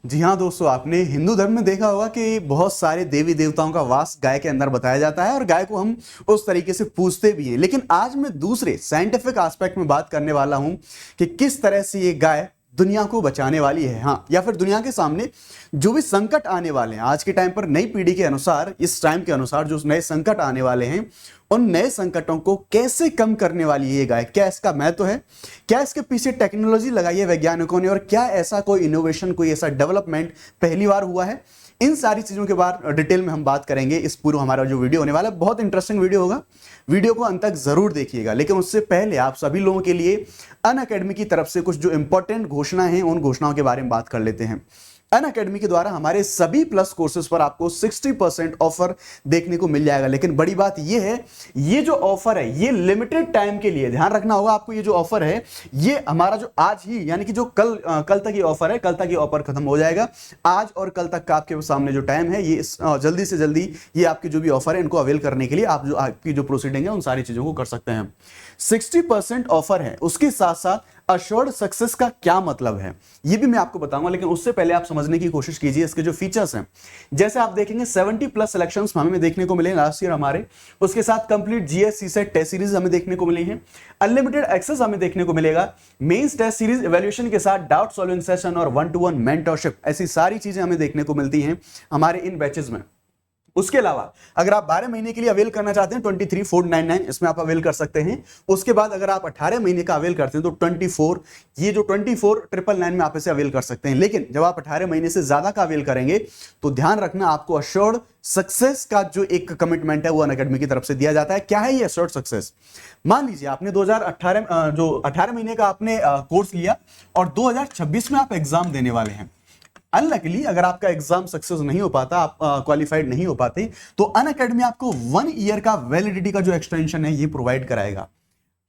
जी हाँ दोस्तों, आपने हिंदू धर्म में देखा होगा कि बहुत सारे देवी देवताओं का वास गाय के अंदर बताया जाता है और गाय को हम उस तरीके से पूजते भी हैं। लेकिन आज मैं दूसरे साइंटिफिक एस्पेक्ट में बात करने वाला हूं कि किस तरह से ये गाय दुनिया को बचाने वाली है, हाँ, या फिर दुनिया के सामने जो भी संकट आने वाले हैं आज के टाइम पर, नई पीढ़ी के अनुसार, इस टाइम के अनुसार जो नए संकट आने वाले हैं, उन नए संकटों को कैसे कम करने वाली है ये गाय। क्या इसका महत्व है, क्या इसके पीछे टेक्नोलॉजी लगाई है वैज्ञानिकों ने, और क्या ऐसा कोई इनोवेशन, कोई ऐसा डेवलपमेंट पहली बार हुआ है। इन सारी चीजों के बारे डिटेल में हम बात करेंगे। इस पूरा हमारा जो वीडियो होने वाला है बहुत इंटरेस्टिंग वीडियो होगा, वीडियो को अंत तक जरूर देखिएगा। लेकिन उससे पहले आप सभी लोगों के लिए अनअकैडमी की तरफ से कुछ जो इंपॉर्टेंट घोषणाएं हैं उन घोषणाओं के बारे में बात कर लेते हैं। अनअकैडमी के द्वारा हमारे सभी प्लस कोर्सेज पर आपको 60% ऑफर देखने को मिल जाएगा। लेकिन बड़ी बात यह है, ये जो ऑफर है ये लिमिटेड टाइम के लिए, ध्यान रखना होगा आपको। ये जो ऑफर है ये हमारा जो आज ही, यानी कि जो कल तक ये ऑफर है, कल तक ये ऑफर खत्म हो जाएगा। आज और कल तक का आपके सामने जो टाइम है, ये जल्दी से जल्दी ये आपकी जो भी ऑफर है इनको अवेल करने के लिए आप जो आपकी जो प्रोसीडिंग है उन सारी चीजों को कर सकते हैं। 60% ऑफर है, उसके साथ साथ अश्योर्ड सक्सेस का क्या मतलब है ये भी मैं आपको बताऊंगा। लेकिन उससे पहले आप समझने की कोशिश कीजिए इसके जो फीचर्स हैं। जैसे आप देखेंगे 70+ सिलेक्शंस हमें देखने को मिले लास्ट ईयर हमारे, उसके साथ complete GS CSAT test series हमें देखने को मिली है, अनलिमिटेड एक्सेस हमें देखने को मिलेगा, मेंस टेस्ट सीरीज इवैल्यूएशन के साथ डाउट सॉल्विंग सेशन और 1-to-1 मेंटरशिप, ऐसी सारी चीजें हमें देखने को मिलती हैं हमारे इन बैचेस में। उसके अलावा अगर आप 12 महीने के लिए अवेल करना चाहते हैं 23,499 इसमें आप अवेल कर सकते हैं। उसके बाद अगर आप 18 महीने का अवेल करते हैं तो 24, ये जो 24,999 में आप इसे अवेल कर सकते हैं। लेकिन जब आप 18 महीने से ज्यादा का अवेल करेंगे तो ध्यान रखना, आपको अश्योर्ड सक्सेस का जो एक कमिटमेंट है वो अनअकैडमी की तरफ से दिया जाता है। क्या है ये अश्योर्ड सक्सेस? मान लीजिए आपने 2018 जो 18 महीने का आपने कोर्स लिया और 2026 में आप एग्जाम देने वाले हैं। अनलकीली अगर आपका एग्जाम सक्सेस नहीं हो पाता, आप क्वालिफाइड नहीं हो पाते, तो अनअकैडमी आपको 1 ईयर का वैलिडिटी का जो एक्सटेंशन है ये प्रोवाइड कराएगा।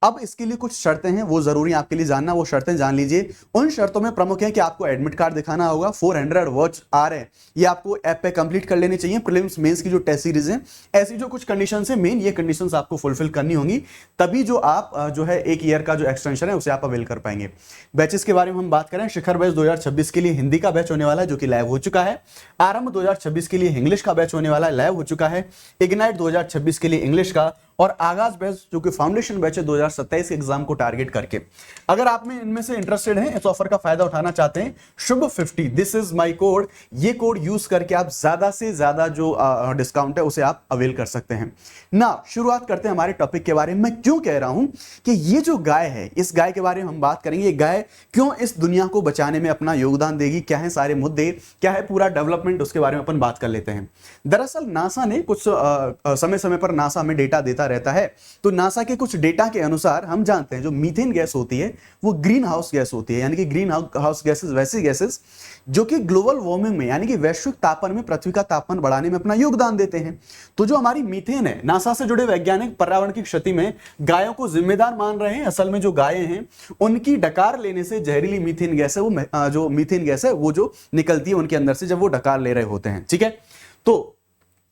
अब इसके लिए कुछ शर्तें हैं, वो जरूरी आपके लिए जानना, वो शर्तें जान लीजिए। उन शर्तों में प्रमुख है कि आपको एडमिट कार्ड दिखाना होगा, 400 वर्ड्स आ रहे हैं ये आपको ऐप पे कंप्लीट कर लेने चाहिए। प्रीलिम्स मेंस की जो टेस्ट सीरीज है, ऐसी जो कुछ कंडीशंस है, मेन ये कंडीशंस आपको फुलफिल करनी होंगी, तभी जो आप जो है 1 ईयर का जो एक्सटेंशन है उसे आप अवेल कर पाएंगे। बैचेस के बारे में हम बात करें, शिखर बैच 2026 के लिए हिंदी का बैच होने वाला है जो कि लाइव हो चुका है। आरंभ 2026 के लिए इंग्लिश का बैच होने वाला है, लाइव हो चुका है। इग्नाइट 2026 के लिए इंग्लिश का, और आगाज बैच जो कि फाउंडेशन बैच है 2027 के एग्जाम को टारगेट करके। अगर आप में इनमें से इंटरेस्टेड हैं, इस ऑफर का फायदा उठाना चाहते हैं, शुभ 50, दिस इज माय कोड, ये कोड यूज करके आप ज्यादा से ज्यादा जो डिस्काउंट है उसे आप अवेल कर सकते हैं ना। शुरुआत करते हैं हमारे टॉपिक के बारे में। मैं क्यों कह रहा हूं कि ये जो गाय है, इस गाय के बारे में हम बात करेंगे। ये गाय क्यों इस दुनिया को बचाने में अपना योगदान देगी, क्या है सारे मुद्दे, क्या है पूरा डेवलपमेंट, उसके बारे में अपन बात कर लेते हैं। दरअसल नासा ने कुछ समय समय पर नासा हमें डेटा देता रहता है, तो नासा के कुछ डेटा के अनुसार हम जानते हैं जो मीथेन गैस होती है वो ग्रीन हाउस गैस होती है, यानी कि ग्रीन हाउस गैसेस वैसी गैसेस जो कि ग्लोबल वार्मिंग में, यानी कि वैश्विक तापमान में, पृथ्वी का तापमान बढ़ाने में अपना योगदान देते हैं। तो जो हमारी मीथेन है, नासा से जुड़े वैज्ञानिक पर्यावरण की क्षति में गायों को जिम्मेदार मान रहे हैं। असल में जो गायें हैं उनकी डकार लेने से जहरीली मीथेन गैस है, वो जो मीथेन गैस है वो जो निकलती है उनके अंदर से जब वो डकार ले रहे होते हैं, ठीक है। तो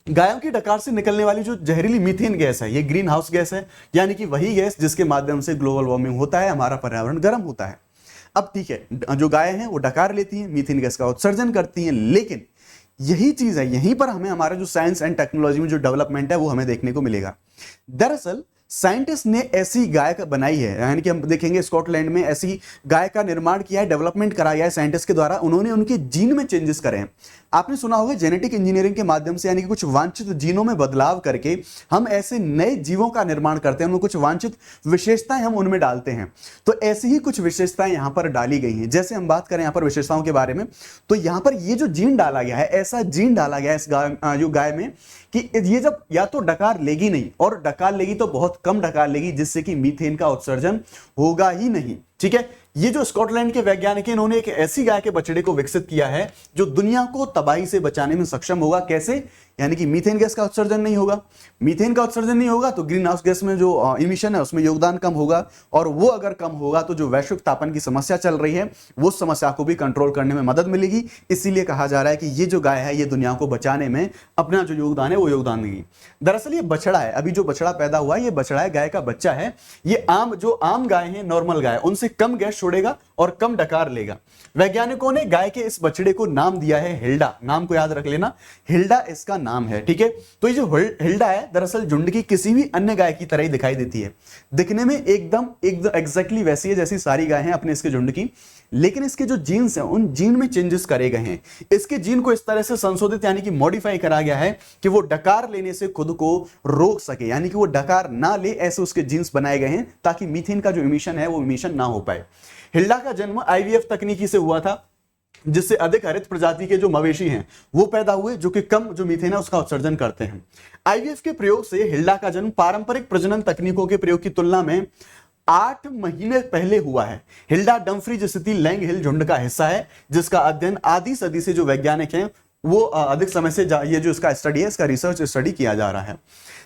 गायों की डकार से निकलने वाली जो जहरीली मीथेन गैस है ये ग्रीन हाउस गैस है, यानी कि वही गैस जिसके माध्यम से ग्लोबल वार्मिंग होता है, हमारा पर्यावरण गर्म होता है। अब ठीक है, जो गायें हैं वो डकार लेती हैं, मीथेन गैस का उत्सर्जन करती हैं, लेकिन यही चीज है, यहीं पर हमें हमारा जो साइंस एंड टेक्नोलॉजी में जो डेवलपमेंट है वो हमें देखने को मिलेगा। दरअसल साइंटिस्ट ने ऐसी गाय बनाई है, यानी कि हम देखेंगे स्कॉटलैंड में ऐसी गाय का निर्माण किया है, डेवलपमेंट कराया है साइंटिस्ट के द्वारा। उन्होंने उनके जीन में चेंजेस करे हैं। आपने सुना होगा जेनेटिक इंजीनियरिंग के माध्यम से, यानी कि कुछ वांछित जीनों में बदलाव करके हम ऐसे नए जीवों का निर्माण करते हैं, उनमें कुछ वांछित विशेषताएं हम उनमें डालते हैं। तो ऐसी ही कुछ विशेषताएं यहां पर डाली गई हैं। जैसे हम बात करें यहां पर विशेषताओं के बारे में, तो यहां पर ये जो जीन डाला गया है, ऐसा जीन डाला गया है इस गाय में कि ये जब या तो डकार लेगी नहीं, और डकार लेगी तो बहुत कम डकार लेगी, जिससे कि मीथेन का उत्सर्जन होगा ही नहीं, ठीक है। ये जो स्कॉटलैंड के वैज्ञानिक हैं, इन्होंने एक ऐसी गाय के बछड़े को विकसित किया है जो दुनिया को तबाही से बचाने में सक्षम होगा। कैसे? यानी कि मीथेन गैस का उत्सर्जन नहीं होगा। मीथेन का उत्सर्जन नहीं होगा तो ग्रीन हाउस गैस में जो इमिशन है उसमें योगदान कम होगा, और वो अगर कम होगा तो जो वैश्विक तापमान की समस्या चल रही है वो समस्या को भी कंट्रोल करने में मदद मिलेगी। इसीलिए कहा जा रहा है कि ये जो गाय है ये दुनिया को बचाने में अपना जो योगदान है वो योगदान देगी। दरअसल ये बछड़ा है, अभी जो बछड़ा पैदा हुआ है ये बछड़ा है, गाय का बच्चा है। ये जो आम गाय है, नॉर्मल गाय, उनसे कम गैस छोड़ेगा और कम डकार लेगा। वैज्ञानिकों ने गाय के इस बछड़े को नाम दिया है हिल्डा। नाम को याद रख लेना, हिल्डा इसका नाम है, ठीक है। तो ये जो हिल्डा है दरअसल झुंड की किसी भी अन्य गाय की तरह ही दिखाई देती है, दिखने में एकदम एग्जैक्टली वैसी है जैसी सारी गाय हैं अपने इसके झुंड की, लेकिन इसके जो जीन्स हैं उन जीन में चेंजेस करे गए हैं। इसके जीन को इस तरह से संशोधित यानी कि मॉडिफाई करा गया है कि वो डकार लेने से खुद को रोक सके, यानी कि वो डकार ना ले, ऐसे उसके जीन्स बनाए गए हैं ताकि मीथेन का जो इमिशन है वो इमिशन ना हो पाए। हिल्डा का जन्म आईवीएफ तकनीकी से हुआ था, जिससे अधिक हरित प्रजाति के जो मवेशी हैं वो पैदा हुए जो कि कम जो मीथेन है उसका उत्सर्जन करते हैं। आईवीएफ के प्रयोग से हिल्डा का जन्म पारंपरिक प्रजनन तकनीकों के प्रयोग की तुलना में 8 महीने पहले हुआ है। हिल्डा डम्फ्री स्थिति लैंग हिल झुंड का हिस्सा है, जिसका अध्ययन आधी सदी से जो वैज्ञानिक हैं वो अधिक समय से ये जो इसका स्टडी है, इसका रिसर्च स्टडी किया जा रहा है।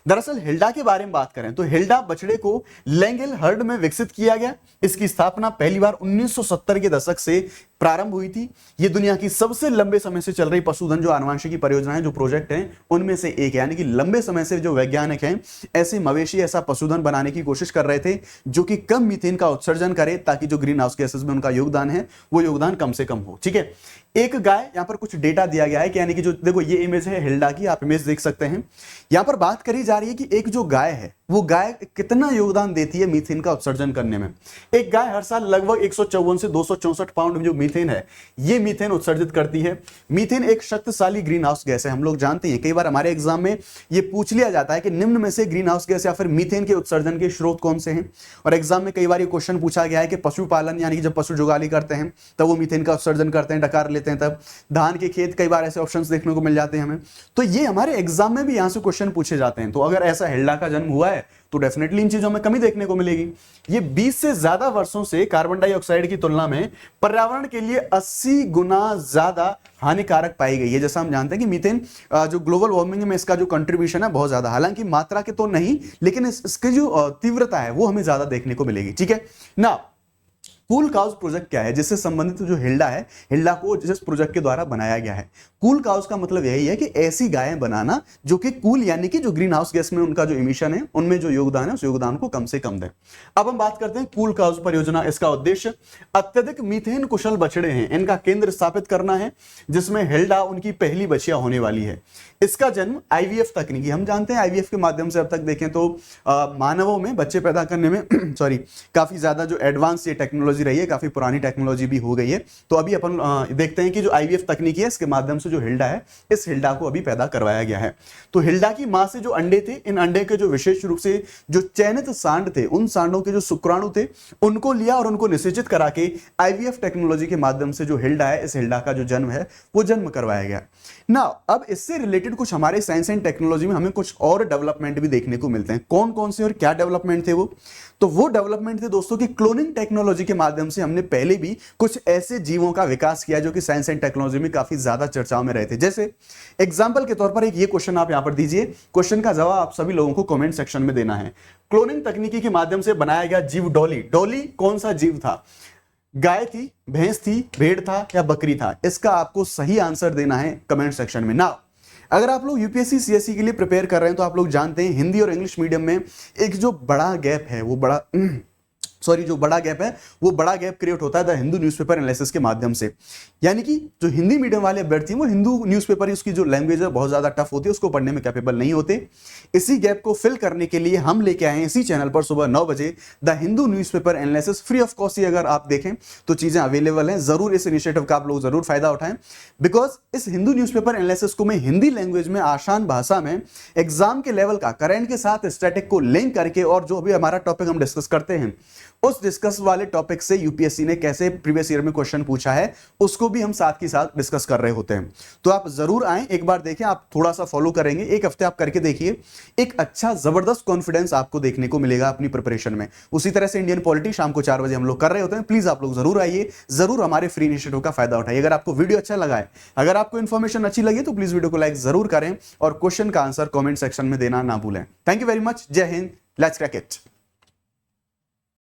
दरअसल हिल्डा के बारे में बात करें तो हिल्डा बछड़े को लैंगहिल हर्ड में विकसित किया गया। इसकी स्थापना पहली बार 1970 के दशक से प्रारंभ हुई थी। यह दुनिया की सबसे लंबे समय से चल रही पशुधन जो आनुवंशिकी परियोजनाएं जो प्रोजेक्ट हैं उनमें से एक, यानी कि लंबे समय से जो वैज्ञानिक हैं ऐसे मवेशी ऐसा पशुधन बनाने की कोशिश कर रहे थे जो कि कम मीथेन का उत्सर्जन करे, ताकि जो ग्रीन हाउस गैसेस में उनका योगदान है वो योगदान कम से कम हो, ठीक है। एक गाय, यहां पर कुछ डेटा दिया गया है कि यानी कि जो देखो ये इमेज है हिल्डा की, आप इमेज देख सकते हैं। यहां पर बात करी जा रही है कि एक जो गाय है वो गाय कितना योगदान देती है मीथेन का उत्सर्जन करने में। एक गाय हर साल लगभग 154 से 264 पाउंड जो मीथेन है ये मीथेन उत्सर्जित करती है। मीथेन एक शक्तिशाली ग्रीन हाउस गैस है, हम लोग जानते हैं। कई बार हमारे एग्जाम में ये पूछ लिया जाता है कि निम्न में से ग्रीन हाउस गैस या फिर मीथेन के उत्सर्जन के स्रोत कौन से हैं, और एग्जाम में कई बार ये क्वेश्चन पूछा गया है कि पशुपालन यानी कि जब पशु जुगाली करते हैं तब वो मीथेन का उत्सर्जन करते हैं, डकार लेते हैं तब। धान के खेत, कई बार ऐसे ऑप्शंस देखने को मिल जाते हैं हमें, तो ये हमारे एग्जाम में भी यहां से क्वेश्चन पूछे जाते हैं। तो अगर ऐसा हिल्डा का जन्म हुआ है तो डेफिनेटली इन चीजों में कमी देखने को मिलेगी। ये 20 से ज्यादा वर्षों से कार्बन डाइऑक्साइड की तुलना में पर्यावरण के लिए 80 गुना ज्यादा हानिकारक पाई गई है। जैसा हम जानते हैं कि मीथेन जो ग्लोबल वार्मिंग में इसका जो कंट्रीब्यूशन है बहुत ज्यादा, हालांकि मात्रा के तो नहीं, लेकिन इसकी जो तीव्रता है वो हमें ज्यादा देखने को मिलेगी, ठीक है ना। कूल काउज प्रोजेक्ट क्या है, जिससे संबंधित जो हिल्डा है, हिल्डा को जिस प्रोजेक्ट के द्वारा बनाया गया है। कूल काउज का मतलब यही है कि ऐसी गायें बनाना जो कि कूल यानी कि जो ग्रीन हाउस गैस में उनका जो इमिशन है उनमें जो योगदान है उस योगदान को कम से कम दें। अब हम बात करते हैं कूल काउज परियोजना। इसका उद्देश्य अत्यधिक मीथेन कुशल बछड़े हैं, इनका केंद्र स्थापित करना है, जिसमें हिल्डा उनकी पहली बछिया होने वाली है। इसका जन्म आईवीएफ तकनीकी, हम जानते हैं आईवीएफ के माध्यम से अब तक देखें तो मानवों में बच्चे पैदा करने में सॉरी काफी ज्यादा जो एडवांस ये टेक्नोलॉजी रही है, काफी पुरानी टेक्नोलॉजी भी हो गई है। तो अभी अपन देखते हैं कि जो आईवीएफ तकनीकी है इसके माध्यम से जो हिल्डा है इस हिल्डा को अभी पैदा करवाया गया है। तो हिल्डा की मां से जो अंडे थे, इन अंडे के जो विशेष रूप से जो चयनित सांड थे, उन सांडों के जो शुक्राणु थे उनको लिया और उनको निषेचित करा के आईवीएफ टेक्नोलॉजी के माध्यम से जो हिल्डा है इस हिल्डा का जो जन्म है वो जन्म करवाया गया। ना अब इससे रिलेटेड कुछ हमारे साइंस एंड टेक्नोलॉजी में हमें कुछ और डेवलपमेंट भी देखने को मिलते हैं। कौन कौन से और क्या डेवलपमेंट थे वो? तो वो डेवलपमेंट थे दोस्तों कि क्लोनिंग टेक्नोलॉजी के माध्यम से हमने पहले भी कुछ ऐसे जीवों का विकास किया जो कि साइंस एंड टेक्नोलॉजी में काफी ज्यादा चर्चाओं में रहे थे। जैसे एग्जांपल के तौर पर एक ये क्वेश्चन आप यहां पर दीजिए, क्वेश्चन का जवाब आप सभी लोगों को कमेंट सेक्शन में देना है। क्लोनिंग तकनीकी के माध्यम से बनाया गया जीव डॉली। डॉली कौन सा जीव था? गाय थी, भैंस थी, भेड़ था या बकरी था? इसका आपको सही आंसर देना है कमेंट सेक्शन में। ना अगर आप लोग यूपीएससी सीएससी के लिए प्रिपेयर कर रहे हैं तो आप लोग जानते हैं हिंदी और इंग्लिश मीडियम में एक जो बड़ा गैप है वो बड़ा गैप क्रिएट होता है द हिंदू न्यूज़पेपर एनालिसिस के माध्यम से। यानी कि जो हिंदी मीडियम वाले अभ्यर्थी हैं वो हिंदू न्यूज़पेपर, उसकी जो लैंग्वेज है बहुत ज्यादा टफ होती है, उसको पढ़ने में कैपेबल नहीं होते। इसी गैप को फिल करने के लिए हम लेके आए हैं इसी चैनल पर सुबह 9 बजे the Hindu newspaper analysis, free of cost. अगर आप देखें तो चीजें अवेलेबल हैं, जरूर इस इनिशिएटिव का आप लोग जरूर फायदा उठाएं, बिकॉज इस हिंदू न्यूज़पेपर एनालिसिस को मैं हिंदी लैंग्वेज में आसान भाषा में एग्जाम के लेवल का करंट के साथ स्टैटिक को लिंक करके, और जो अभी हमारा टॉपिक हम डिस्कस करते हैं उस डिस्कस वाले टॉपिक से यूपीएससी ने कैसे प्रीवियस ईयर में क्वेश्चन पूछा है उसको भी हम साथ के साथ डिस्कस कर रहे होते हैं। तो आप जरूर आएं, एक बार देखें, आप थोड़ा सा फॉलो करेंगे, एक हफ्ते आप करके देखिए, एक अच्छा जबरदस्त कॉन्फिडेंस आपको देखने को मिलेगा अपनी प्रिपरेशन में। उसी तरह से इंडियन पॉलिटी शाम को 4 बजे हम लोग कर रहे होते हैं। प्लीज आप लोग जरूर आइए, जरूर हमारे फ्री इनिशिएटिव का फायदा उठाइए। अगर आपको वीडियो अच्छा लगा है, अगर आपको इन्फॉर्मेशन अच्छी लगी तो प्लीज वीडियो को लाइक जरूर करें और क्वेश्चन का आंसर कॉमेंट सेक्शन में देना ना भूलें। Thank you very much. जय हिंद, लेट्स क्रैक इट।